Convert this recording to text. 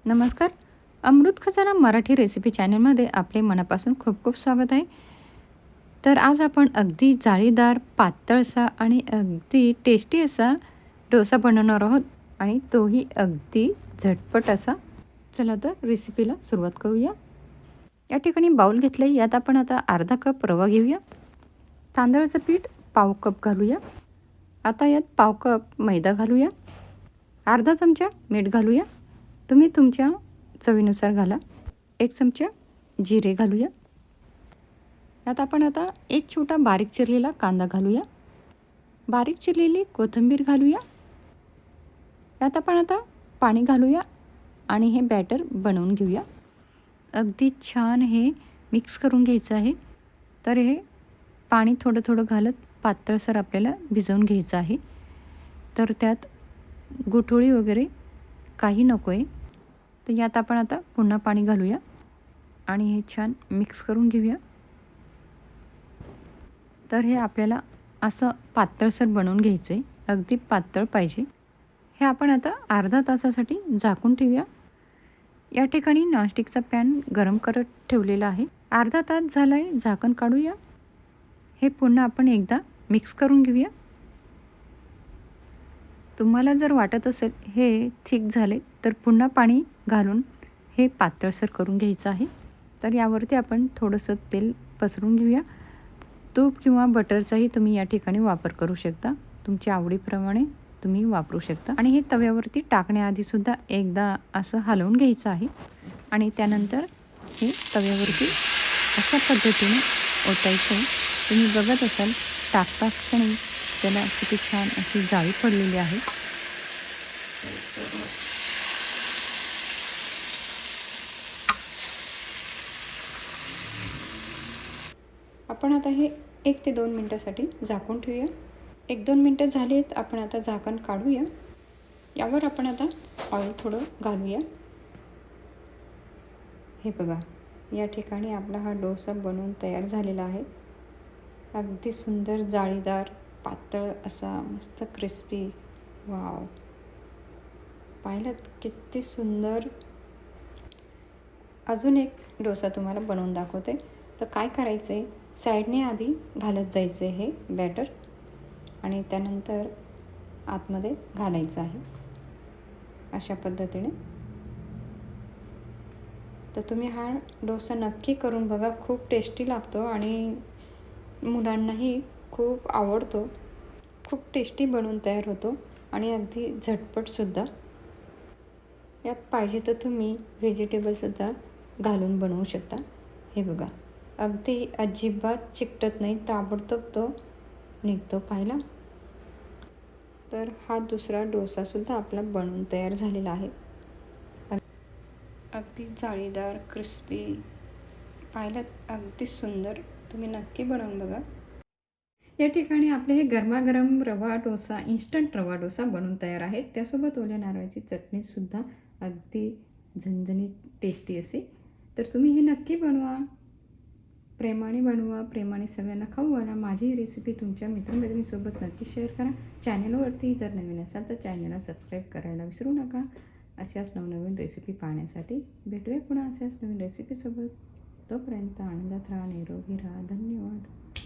नमस्कार. अमृत खजाना मराठी रेसिपी चॅनलमध्ये आपले मनापासून खूप खूप स्वागत आहे. तर आज आपण अगदी जाळीदार, पातळसा आणि अगदी टेस्टी असा डोसा बनवणार आहोत आणि तोही अगदी झटपट असा. चला तर रेसिपीला सुरुवात करूया. या ठिकाणी बाउल घेतलं आहे. यात आपण आता अर्धा कप रवा घेऊया. तांदळाचं पीठ पाव कप घालूया. आता यात पाव कप मैदा घालूया. अर्धा चमचा मीठ घालूया. तुम्ही तुमच्या चवीनुसार घाला. 1 चमचा जिरे घालूया. यात आपण आता एक छोटा बारीक चिरलेला कांदा घालूया. बारीक चिरलेली कोथिंबीर घालूया. यात आपण आता पाणी घालूया आणि हे बॅटर बनवून घेऊया. अगदी छान हे मिक्स करून घ्यायचं आहे. तर हे पाणी थोडं थोडं घालत पातळसर आपल्याला भिजवून घ्यायचं आहे. तर त्यात गुठळी वगैरे काही नको आहे. तर यात आपण आता पुन्हा पाणी घालूया आणि हे छान मिक्स करून घेऊया. तर हे आपल्याला असं पातळसर बनवून घ्यायचं आहे. अगदी पातळ पाहिजे. हे आपण आता अर्धा तासासाठी झाकून ठेवूया. या ठिकाणी नॉनस्टिकचा पॅन गरम करत ठेवलेला आहे. अर्धा तास झाला आहे. झाकण काढूया. हे पुन्हा आपण एकदा मिक्स करून घेऊया. तुम्हाला जर वाटत असेल हे थिक झाले तर पुन्हा पाणी घालून हे पातळसर करून घ्यायचं आहे. तर यावरती आपण थोडंसं तेल पसरून घेऊया. तूप किंवा बटरचाही तुम्ही या ठिकाणी वापर करू शकता. तुमच्या आवडीप्रमाणे तुम्ही वापरू शकता. आणि हे तव्यावरती टाकण्याआधीसुद्धा एकदा असं हलवून घ्यायचं आहे आणि त्यानंतर हे तव्यावरती अशा पद्धतीने ओतायचं आहे. तुम्ही बघत असाल टाकता क्षणी त्याला किती छान अशी जाळी पडलेली आहे. आपण आता हे 1 ते 2 मिनटासाठी झाकून ठेवूया. 1-2 मिनटं झालीत. आपण आता झाकण काढूया. यावर आपण आता ऑइल थोडं घालूया. हे बघा, या ठिकाणी आपला हा डोसा बनवून तयार झालेला आहे. अगदी सुंदर जाळीदार पातळ असा मस्त क्रिस्पी. वाव, पाहिलं किती सुंदर. अजून एक डोसा तुम्हाला बनवून दाखवते. तर काय करायचं आहे, साईडने आधी घालत जायचं आहे हे बॅटर आणि त्यानंतर आतमध्ये घालायचं आहे अशा पद्धतीने. तर तुम्ही हा डोसा नक्की करून बघा. खूप टेस्टी लागतो आणि मुलांनाही खूप आवडतो. खूप टेस्टी बनवून तयार होतो आणि अगदी झटपटसुद्धा. यात पाहिजे तर तुम्ही व्हेजिटेबलसुद्धा घालून बनवू शकता. हे बघा, अगदी अजिबात चिकटत नाही. ताबडतोब तो निघतो. पाहिला. तर हा दुसरा डोसासुद्धा आपला बनवून तयार झालेला आहे. अगदी जाळीदार क्रिस्पी. पाहिलं, अगदी सुंदर. तुम्ही नक्की बनवून बघा. या ठिकाणी आपले हे गरमागरम रवा डोसा, इन्स्टंट रवा डोसा बनवून तयार आहे. त्यासोबत ओल्या नारळाची चटणीसुद्धा अगदी झणझणीत टेस्टी असे. तर तुम्ही हे नक्की बनवा. प्रेमाने बनवा, प्रेमाने सगळ्यांना खाऊ घाला. माझी ही रेसिपी तुमच्या मित्रमैत्रिणींसोबत नक्की शेअर करा. चॅनलवरती जर नवीन असाल तर चॅनलला सबस्क्राईब करायला विसरू नका. अशाच नवनवीन रेसिपी पाहण्यासाठी भेटूया पुन्हा अशाच नवीन रेसिपीसोबत. तोपर्यंत आनंदात राहा, निरोगी राहा. धन्यवाद.